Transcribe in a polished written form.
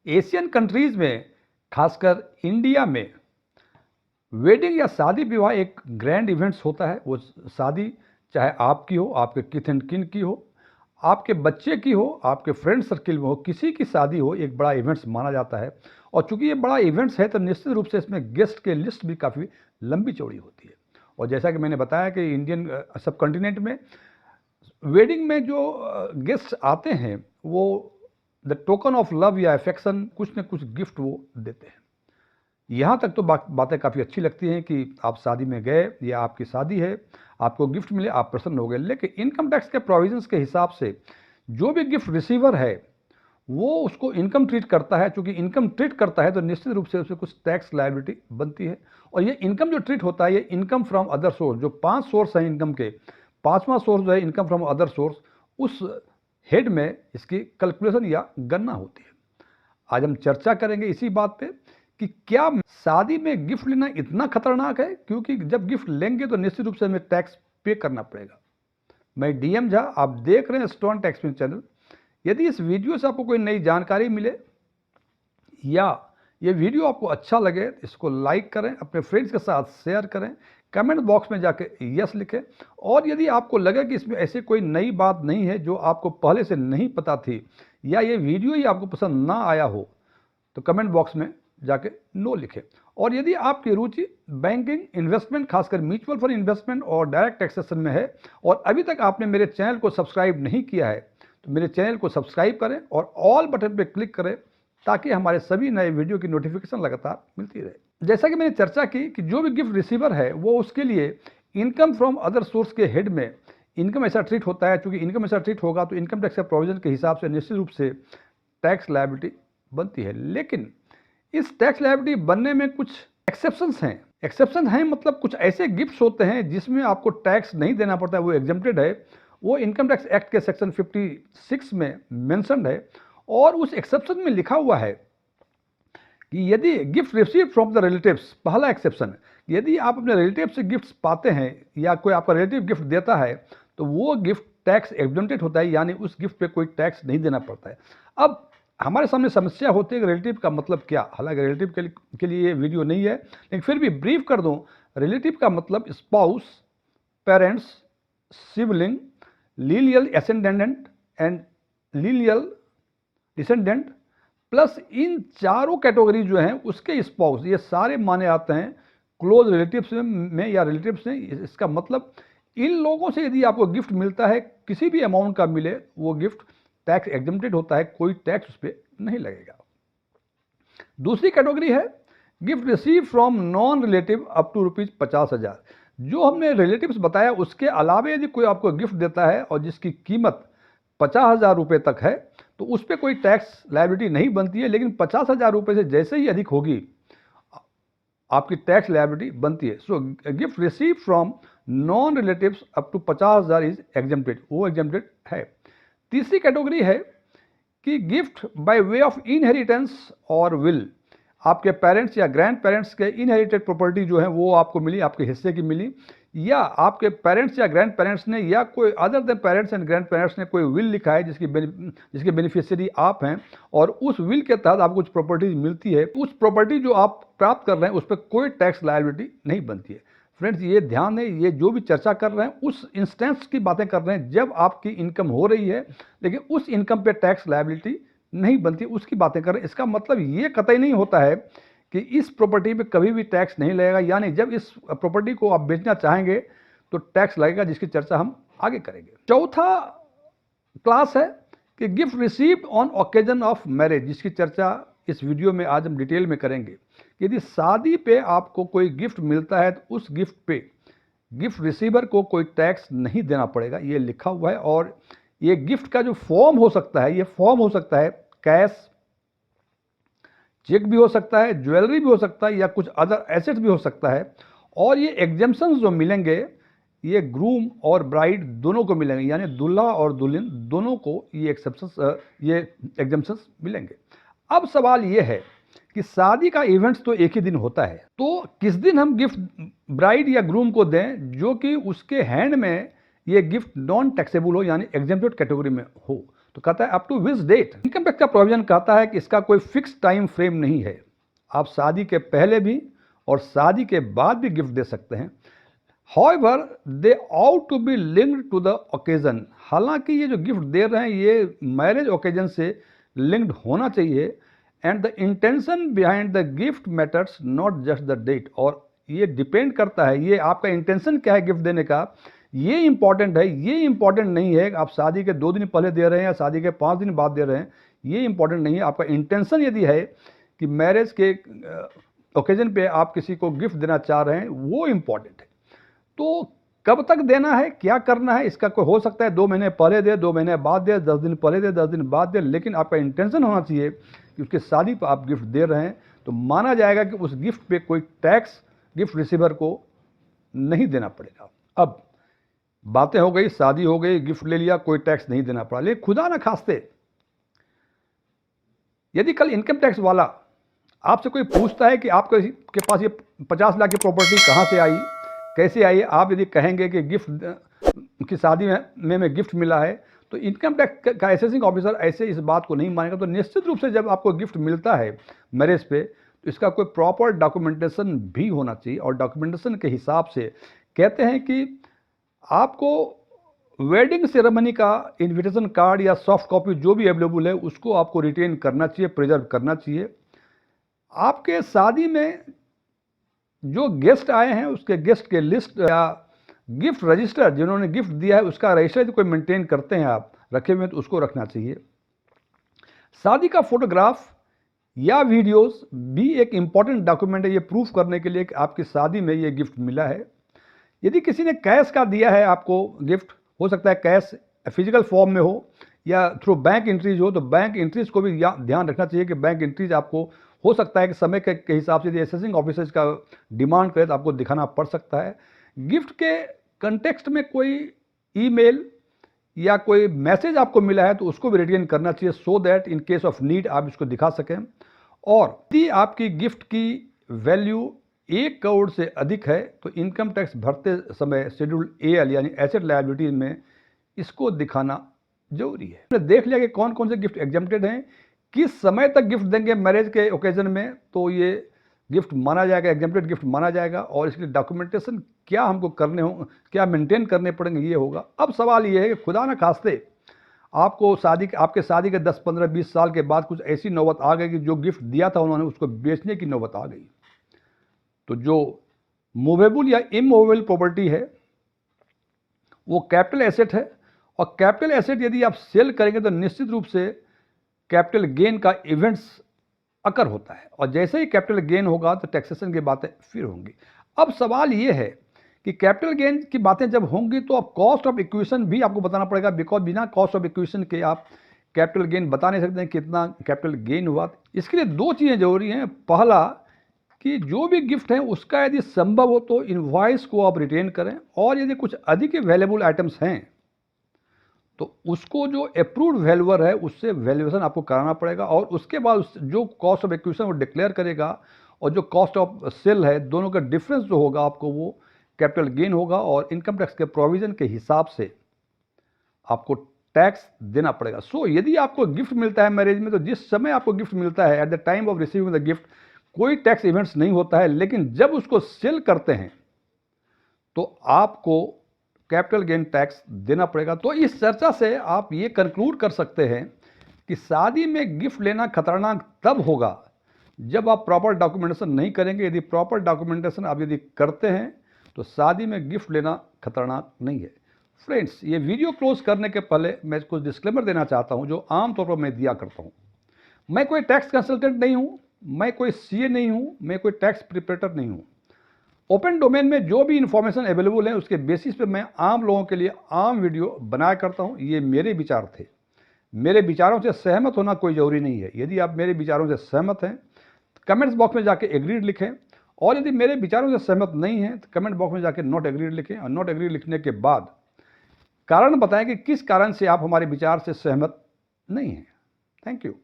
Asian countries में, खासकर India में, वेडिंग या शादी विवाह एक ग्रैंड इवेंट्स होता है। वो शादी चाहे आपकी हो, आपके किथ एंड किन की हो, आपके बच्चे की हो, आपके फ्रेंड सर्किल में हो, किसी की शादी हो, एक बड़ा इवेंट्स माना जाता है। और चूंकि ये बड़ा इवेंट्स है तो निश्चित रूप से इसमें गेस्ट के लिस्ट भी काफ़ी लंबी चौड़ी होती है। और जैसा कि मैंने बताया कि इंडियन सब कॉन्टिनेंट में वेडिंग में जो गेस्ट आते हैं वो द टोकन ऑफ लव या अफेक्शन कुछ न कुछ गिफ्ट वो देते हैं। यहाँ तक तो बातें काफ़ी अच्छी लगती हैं कि आप शादी में गए या आपकी शादी है, आपको गिफ्ट मिले, आप प्रसन्न हो गए। लेकिन इनकम टैक्स के प्रोविजंस के हिसाब से जो भी गिफ्ट रिसीवर है वो उसको इनकम ट्रीट करता है। चूंकि इनकम ट्रीट करता है तो निश्चित रूप से उसे कुछ टैक्स लायबिलिटी बनती है। और ये इनकम जो ट्रीट होता है, ये इनकम फ्रॉम अदर सोर्स, जो 5 सोर्स हैं इनकम के, 5वां सोर्स जो है इनकम फ्रॉम अदर सोर्स, उस हेड में इसकी कैलकुलेशन या गणना होती है। आज हम चर्चा करेंगे इसी बात पे कि क्या शादी में गिफ्ट लेना इतना खतरनाक है, क्योंकि जब गिफ्ट लेंगे तो निश्चित रूप से हमें टैक्स पे करना पड़ेगा। मैं डीएम झा, आप देख रहे हैं स्टोन टैक्स चैनल। यदि इस वीडियो से आपको कोई नई जानकारी मिले या ये वीडियो आपको अच्छा लगे तो इसको लाइक करें, अपने फ्रेंड्स के साथ शेयर करें, कमेंट बॉक्स में जाके यस लिखें। और यदि आपको लगे कि इसमें ऐसी कोई नई बात नहीं है जो आपको पहले से नहीं पता थी, या ये वीडियो ही आपको पसंद ना आया हो, तो कमेंट बॉक्स में जाके नो लिखें। और यदि आपकी रुचि बैंकिंग, इन्वेस्टमेंट, खासकर म्यूचुअल फंड इन्वेस्टमेंट और डायरेक्ट टैक्सेशन में है और अभी तक आपने मेरे चैनल को सब्सक्राइब नहीं किया है, तो मेरे चैनल को सब्सक्राइब करें और ऑल बटन पर क्लिक करें ताकि हमारे सभी नए वीडियो की नोटिफिकेशन लगातार मिलती रहे। जैसा कि मैंने चर्चा की कि जो भी गिफ्ट रिसीवर है वो उसके लिए इनकम फ्रॉम अदर सोर्स के हेड में इनकम ऐसा ट्रीट होता है। चूंकि इनकम ऐसा ट्रीट होगा तो इनकम टैक्स के प्रोविजन के हिसाब से निश्चित रूप से टैक्स लायबिलिटी बनती है। लेकिन इस टैक्स लायबिलिटी बनने में कुछ एक्सेप्शंस हैं। एक्सेप्शन हैं मतलब कुछ ऐसे गिफ्ट्स होते हैं जिसमें आपको टैक्स नहीं देना पड़ता है, वो एग्जेम्प्टेड है। वो इनकम टैक्स एक्ट के सेक्शन 56 में मेंशन्ड है। और उस एक्सेप्शन में लिखा हुआ है कि यदि gift receive from the relatives, पहला एक्सेप्शन, यदि आप अपने रिलेटिव से गिफ्ट पाते हैं या कोई आपका रिलेटिव गिफ्ट देता है तो वो गिफ्ट टैक्स एग्जेम्प्टेड होता है, यानी उस गिफ्ट पे कोई टैक्स नहीं देना पड़ता है। अब हमारे सामने समस्या होती है कि रिलेटिव का मतलब क्या। हालांकि रिलेटिव के लिए ये वीडियो नहीं है, लेकिन फिर भी ब्रीफ कर दूं। रिलेटिव का मतलब spouse, parents, sibling, lineal ascendant and lineal descendant, plus इन चारों कैटेगरी जो हैं उसके स्पाउस, ये सारे माने आते हैं क्लोज रिलेटिव्स में या रिलेटिव्स में। इसका मतलब इन लोगों से यदि आपको गिफ्ट मिलता है, किसी भी अमाउंट का मिले, वो गिफ्ट टैक्स एग्जेम्प्टेड होता है, कोई टैक्स उस पर नहीं लगेगा। दूसरी कैटेगरी है gift receive from non relative up to ₹50,000। जो हमने रिलेटिव्स बताया उसके अलावा यदि कोई आपको गिफ्ट देता है और जिसकी कीमत 50,000 रुपये तक है तो उस पर कोई टैक्स लायबिलिटी नहीं बनती है। लेकिन 50,000 रुपये से जैसे ही अधिक होगी आपकी टैक्स लायबिलिटी बनती है। So gift receive from non relatives up to 50,000 is exempted, वो एग्जेम्प्टेड है। तीसरी कैटेगरी है कि gift by way of inheritance और विल, आपके पेरेंट्स या ग्रैंड पेरेंट्स के इनहेरिटेड प्रॉपर्टी जो है वो आपको मिली, आपके हिस्से की मिली, या आपके पेरेंट्स या ग्रैंड पेरेंट्स ने या कोई other than parents and grand parents ने कोई विल लिखा है जिसके बेनिफिशियरी आप हैं, और उस विल के तहत आपको कुछ प्रॉपर्टीज मिलती है। उस प्रॉपर्टी जो आप प्राप्त कर रहे हैं उस पर कोई टैक्स लायबिलिटी नहीं बनती है। फ्रेंड्स, ये ध्यान है, ये जो भी चर्चा कर रहे हैं उस इंस्टेंस की बातें कर रहे हैं जब आपकी इनकम हो रही है लेकिन उस इनकम पे टैक्स लायबिलिटी नहीं बनती, उसकी बातें कर रहे हैं। इसका मतलब ये कतई नहीं होता है कि इस प्रॉपर्टी पे कभी भी टैक्स नहीं लगेगा, यानी जब इस प्रॉपर्टी को आप बेचना चाहेंगे तो टैक्स लगेगा, जिसकी चर्चा हम आगे करेंगे। चौथा क्लास है कि gift received on occasion of marriage, जिसकी चर्चा इस वीडियो में आज हम डिटेल में करेंगे। यदि शादी पे आपको कोई गिफ्ट मिलता है तो उस गिफ्ट पे गिफ्ट रिसीवर को कोई टैक्स नहीं देना पड़ेगा, ये लिखा हुआ है। और ये गिफ्ट का जो फॉर्म हो सकता है, ये फॉर्म हो सकता है कैश, चेक भी हो सकता है, ज्वेलरी भी हो सकता है, या कुछ अदर एसेट्स भी हो सकता है। और ये एग्जेम्पशंस जो मिलेंगे ये ग्रूम और ब्राइड दोनों को मिलेंगे, यानी दूल्हा और दुल्हन दोनों को ये एग्जेम्पशंस मिलेंगे। अब सवाल ये है कि शादी का इवेंट्स तो एक ही दिन होता है, तो किस दिन हम गिफ्ट ब्राइड या ग्रूम को दें जो कि उसके हैंड में ये गिफ्ट नॉन टैक्सेबल हो, यानी एग्जेम्प्टेड कैटेगरी में हो। तो कहता है up to which date. Income tax का प्रोविजन कहता है कि इसका कोई फिक्स टाइम फ्रेम नहीं है, आप शादी के पहले भी और शादी के बाद भी गिफ्ट दे सकते हैं। However, they ought to be linked to the occasion। हालांकि ये जो गिफ्ट दे रहे हैं ये मैरिज ओकेजन से लिंक्ड होना चाहिए। And the intention behind the gift matters, not just the date. और ये डिपेंड करता है, ये आपका इंटेंशन क्या है गिफ्ट देने का, ये इंपॉर्टेंट है। ये इंपॉर्टेंट नहीं है आप शादी के 2 दिन पहले दे रहे हैं या शादी के 5 दिन बाद दे रहे हैं, ये इंपॉर्टेंट नहीं है। आपका इंटेंशन यदि है कि मैरिज के ओकेजन पे आप किसी को गिफ्ट देना चाह रहे हैं, वो इंपॉर्टेंट है। तो कब तक देना है, क्या करना है, इसका कोई हो सकता है 2 महीने पहले दे, 2 महीने बाद दे, 10 दिन पहले दे, 10 दिन बाद दे, लेकिन आपका इंटेंशन होना चाहिए कि उसकी शादी पर आप गिफ्ट दे रहे हैं, तो माना जाएगा कि उस गिफ्ट पे कोई टैक्स गिफ्ट रिसीवर को नहीं देना पड़ेगा। अब बातें हो गई, शादी हो गई, गिफ्ट ले लिया, कोई टैक्स नहीं देना पड़ा। लेकिन खुदा ना खास्ते यदि कल इनकम टैक्स वाला आपसे कोई पूछता है कि आपके पास ये 50 लाख की प्रॉपर्टी कहाँ से आई, कैसे आई, आप यदि कहेंगे कि गिफ्ट की शादी में गिफ्ट मिला है, तो इनकम टैक्स का असेसिंग ऑफिसर ऐसे इस बात को नहीं मानेगा। तो निश्चित रूप से जब आपको गिफ्ट मिलता है मैरिज पे, तो इसका कोई प्रॉपर डॉक्यूमेंटेशन भी होना चाहिए। और डॉक्यूमेंटेशन के हिसाब से कहते हैं कि आपको वेडिंग सेरेमनी का इन्विटेशन कार्ड या सॉफ्ट कॉपी जो भी अवेलेबल है उसको आपको रिटेन करना चाहिए, प्रिजर्व करना चाहिए। आपके शादी में जो गेस्ट आए हैं उसके गेस्ट के लिस्ट या गिफ्ट रजिस्टर जिन्होंने गिफ्ट दिया है उसका रजिस्टर यदि कोई मेंटेन करते हैं आप रखे हुए हैं, तो उसको रखना चाहिए। शादी का फोटोग्राफ या वीडियोस भी एक इंपॉर्टेंट डॉक्यूमेंट है, ये प्रूफ करने के लिए कि आपकी शादी में ये गिफ्ट मिला है। यदि किसी ने कैश का दिया है आपको गिफ्ट, हो सकता है कैश फिजिकल फॉर्म में हो या थ्रू बैंक एंट्रीज हो, तो बैंक एंट्रीज को भी ध्यान रखना चाहिए कि बैंक एंट्रीज आपको हो सकता है कि समय के हिसाब से यदि असेसिंग ऑफिसर्स का डिमांड करे तो आपको दिखाना पड़ सकता है। गिफ्ट के कंटेक्स्ट में कोई ईमेल या कोई मैसेज आपको मिला है तो उसको भी रिटेन करना चाहिए, so that in case of need आप इसको दिखा सकें। और यदि आपकी गिफ्ट की वैल्यू 1 करोड़ से अधिक है तो इनकम टैक्स भरते समय शेड्यूल AL यानी एसेट लायबिलिटी में इसको दिखाना जरूरी है। हमने देख लिया कि कौन कौन से गिफ्ट एग्जेम्प्टेड हैं, किस समय तक गिफ्ट देंगे मैरिज के ओकेजन में, तो ये गिफ्ट माना जाएगा, एग्जेम्प्टेड गिफ्ट माना जाएगा। और इसके लिए डॉक्यूमेंटेशन क्या हमको करने हो, क्या मेंटेन करने पड़ेंगे, ये होगा। अब सवाल ये है कि खुदा न खास्ते आपको आपके शादी के 10, 15, 20 साल के बाद कुछ ऐसी नौबत आ गई कि जो गिफ्ट दिया था उन्होंने उसको बेचने की नौबत आ गई, तो जो मूवेबल या इमूवेबल प्रॉपर्टी है वो कैपिटल एसेट है। और कैपिटल एसेट यदि आप सेल करेंगे तो निश्चित रूप से कैपिटल गेन का इवेंट्स अकर होता है, और जैसे ही कैपिटल गेन होगा तो टैक्सेशन की बातें फिर होंगी। अब सवाल ये है कि कैपिटल गेन की बातें जब होंगी तो अब कॉस्ट ऑफ इक्विशन भी आपको बताना पड़ेगा, बिकॉज बिना कॉस्ट ऑफ इक्विशन के आप कैपिटल गेन बता नहीं सकते हैं कितना कैपिटल गेन हुआ। इसके लिए 2 चीज़ें जरूरी हैं। पहला कि जो भी गिफ्ट है उसका यदि संभव हो तो इनवॉइस को आप रिटेन करें, और यदि कुछ अधिक वैल्यूएबल आइटम्स हैं तो उसको जो अप्रूव्ड वैल्यूअर है उससे वैल्यूएशन आपको कराना पड़ेगा, और उसके बाद जो कॉस्ट ऑफ एक्विजिशन वो डिक्लेयर करेगा और जो कॉस्ट ऑफ सेल है, दोनों का डिफरेंस जो होगा आपको वो कैपिटल गेन होगा। और इनकम टैक्स के प्रोविजन के हिसाब से आपको टैक्स देना पड़ेगा। सो यदि आपको गिफ्ट मिलता है मैरिज में, तो जिस समय आपको गिफ्ट मिलता है at the time of receiving the gift कोई टैक्स इवेंट्स नहीं होता है, लेकिन जब उसको सेल करते हैं तो आपको कैपिटल गेन टैक्स देना पड़ेगा। तो इस चर्चा से आप ये कंक्लूड कर सकते हैं कि शादी में गिफ्ट लेना खतरनाक तब होगा जब आप प्रॉपर डॉक्यूमेंटेशन नहीं करेंगे। यदि प्रॉपर डॉक्यूमेंटेशन आप यदि करते हैं तो शादी में गिफ्ट लेना खतरनाक नहीं है। फ्रेंड्स, ये वीडियो क्लोज करने के पहले मैं कुछ डिस्क्लेमर देना चाहता हूं जो आमतौर पर मैं दिया करता हूं। मैं कोई टैक्स कंसल्टेंट नहीं हूं, मैं कोई CA नहीं हूं, मैं कोई टैक्स प्रिपरेटर नहीं हूं। ओपन डोमेन में जो भी इंफॉर्मेशन अवेलेबल है उसके बेसिस पे मैं आम लोगों के लिए आम वीडियो बनाया करता हूं। ये मेरे विचार थे, मेरे विचारों से सहमत होना कोई जरूरी नहीं है। यदि आप मेरे विचारों से सहमत हैं तो कमेंट्स बॉक्स में जाके एग्रीड लिखें, और यदि मेरे विचारों से सहमत नहीं हैं तो कमेंट बॉक्स में जाके नॉट एग्रीड लिखें, और नॉट एग्रीड लिखने के बाद कारण बताएं कि किस कारण से आप हमारे विचार से सहमत नहीं हैं। Thank you.